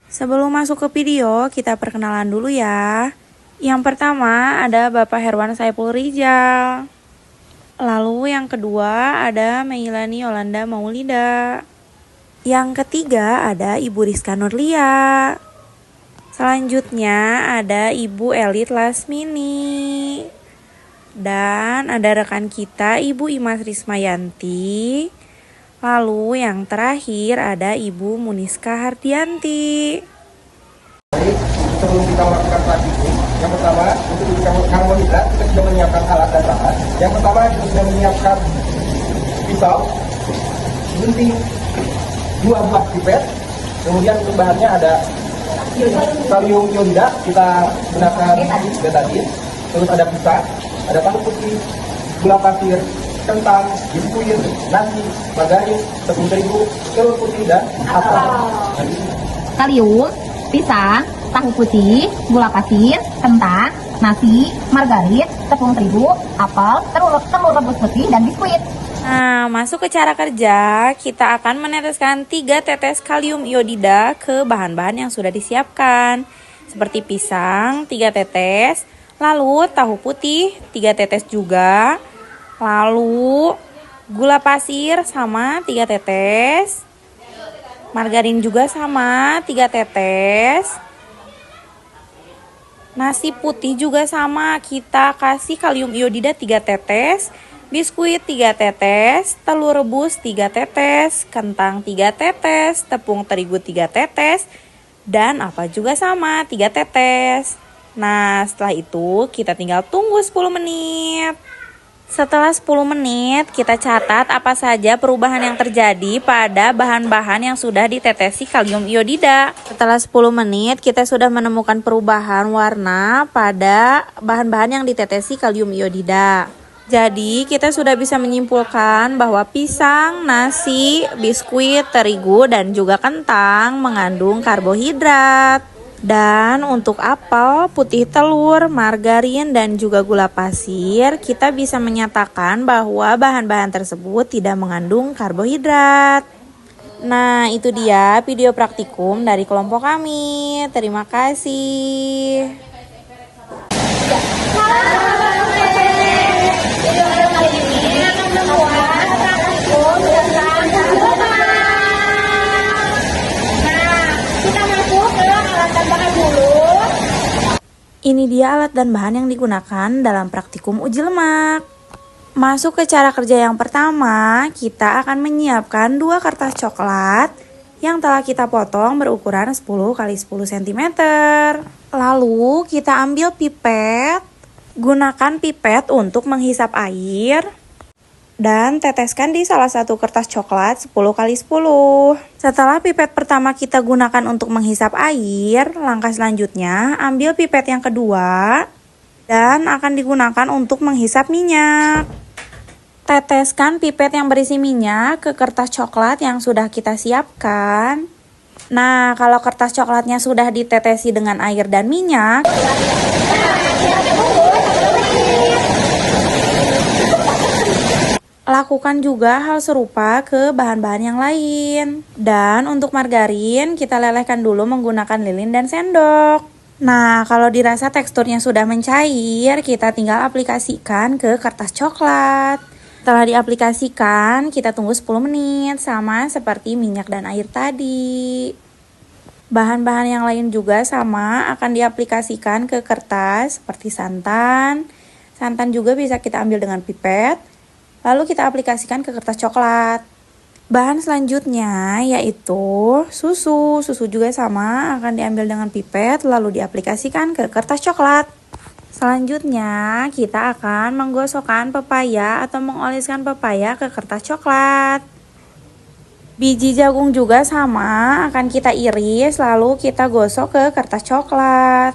Sebelum masuk ke video, kita perkenalan dulu ya. Yang pertama ada Bapak Herwan Saiful Rijal. Lalu yang kedua ada Meilani Yolanda Maulida. Yang ketiga ada Ibu Rizka Nurlia. Selanjutnya ada Ibu Elit Lasmini. Dan ada rekan kita Ibu Imas Rismayanti. Lalu yang terakhir ada Ibu Muniska Hardianti. Sebelum kita melakukan praktikum, yang pertama untuk karbohidrat kita sudah menyiapkan alat dan bahan. Yang pertama kita sudah menyiapkan pisau, gunting, 2 buah pipet. Kemudian untuk bahannya ada kalium iodida, kita gunakan betadin. Terus ada pizza, ada tahu putih, gula pasir, kentang, biskuit, nasi, margarin, tepung terigu, telur putih dan apel. Kalium, pisang, tahu putih, gula pasir, kentang, nasi, margarin, tepung terigu, apel, telur rebus putih, dan biskuit. Nah, masuk ke cara kerja, kita akan meneteskan 3 tetes kalium iodida ke bahan-bahan yang sudah disiapkan. Seperti pisang, 3 tetes, lalu tahu putih, 3 tetes juga, lalu gula pasir sama 3 tetes, margarin juga sama 3 tetes, nasi putih juga sama, kita kasih kalium iodida 3 tetes, biskuit 3 tetes, telur rebus 3 tetes, kentang 3 tetes, tepung terigu 3 tetes, dan apa juga sama 3 tetes. Nah, setelah itu kita tinggal tunggu 10 menit. Setelah 10 menit, kita catat apa saja perubahan yang terjadi pada bahan-bahan yang sudah ditetesi kalium iodida. Setelah 10 menit, kita sudah menemukan perubahan warna pada bahan-bahan yang ditetesi kalium iodida. Jadi, kita sudah bisa menyimpulkan bahwa pisang, nasi, biskuit, terigu, dan juga kentang mengandung karbohidrat. Dan untuk apel, putih telur, margarin, dan juga gula pasir, kita bisa menyatakan bahwa bahan-bahan tersebut tidak mengandung karbohidrat. Nah, itu dia video praktikum dari kelompok kami. Terima kasih. Ini dia alat dan bahan yang digunakan dalam praktikum uji lemak. Masuk ke cara kerja yang pertama, kita akan menyiapkan 2 kertas coklat yang telah kita potong berukuran 10 x 10 cm. Lalu kita ambil pipet, gunakan pipet untuk menghisap air, dan teteskan di salah satu kertas coklat 10 x 10. Setelah pipet pertama kita gunakan untuk menghisap air, langkah selanjutnya ambil pipet yang kedua dan akan digunakan untuk menghisap minyak. Teteskan pipet yang berisi minyak ke kertas coklat yang sudah kita siapkan. Nah, kalau kertas coklatnya sudah ditetesi dengan air dan minyak, lakukan juga hal serupa ke bahan-bahan yang lain. Dan untuk margarin, kita lelehkan dulu menggunakan lilin dan sendok. Nah, kalau dirasa teksturnya sudah mencair, kita tinggal aplikasikan ke kertas coklat. Setelah diaplikasikan, kita tunggu 10 menit, sama seperti minyak dan air tadi. Bahan-bahan yang lain juga sama, akan diaplikasikan ke kertas seperti santan. Santan juga bisa kita ambil dengan pipet, lalu kita aplikasikan ke kertas coklat. Bahan selanjutnya yaitu susu. Susu juga sama, akan diambil dengan pipet lalu diaplikasikan ke kertas coklat. Selanjutnya kita akan menggosokkan pepaya atau mengoleskan pepaya ke kertas coklat. Biji jagung juga sama, akan kita iris lalu kita gosok ke kertas coklat.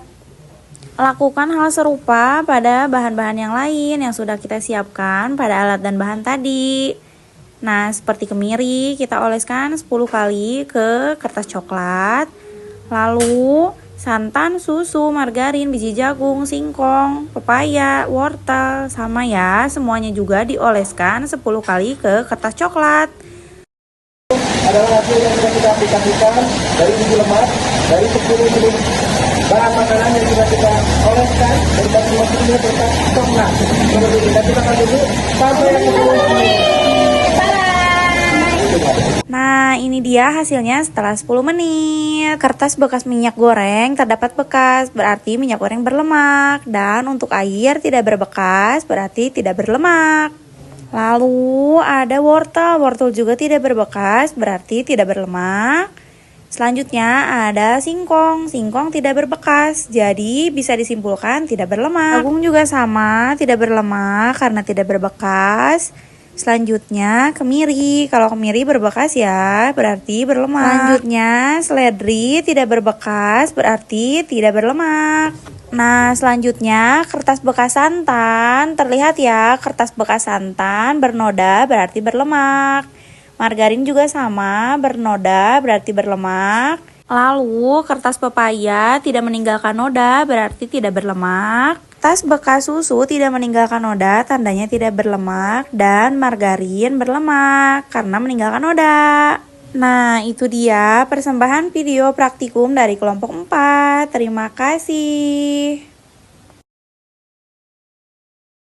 Lakukan hal serupa pada bahan-bahan yang lain yang sudah kita siapkan pada alat dan bahan tadi. Nah, seperti kemiri, kita oleskan 10 kali ke kertas coklat. Lalu santan, susu, margarin, biji jagung, singkong, pepaya, wortel, sama ya, semuanya juga dioleskan 10 kali ke kertas coklat. adalah hasil yang sudah kita aplikasikan dari biji lemak, dari 10 jenis bahan makanan yang sudah kita oleskan dari masing-masingnya berupa stok. Seperti ini. Dan kita akan tunggu sampai yang 10 menit. Nah, ini dia hasilnya setelah 10 menit. Kertas bekas minyak goreng terdapat bekas, berarti minyak goreng berlemak. Dan untuk air tidak berbekas, berarti tidak berlemak. Lalu ada wortel, wortel juga tidak berbekas, berarti tidak berlemak. Selanjutnya ada singkong, singkong tidak berbekas, jadi bisa disimpulkan tidak berlemak. Jagung juga sama, tidak berlemak karena tidak berbekas. Selanjutnya kemiri, kalau kemiri berbekas ya berarti berlemak. Selanjutnya seledri tidak berbekas berarti tidak berlemak. Nah selanjutnya kertas bekas santan, terlihat ya kertas bekas santan bernoda berarti berlemak. Margarin juga sama, bernoda berarti berlemak. Lalu kertas pepaya tidak meninggalkan noda berarti tidak berlemak. Kertas bekas susu tidak meninggalkan noda tandanya tidak berlemak. Dan margarin berlemak karena meninggalkan noda. Nah itu dia persembahan video praktikum dari kelompok 4. Terima kasih.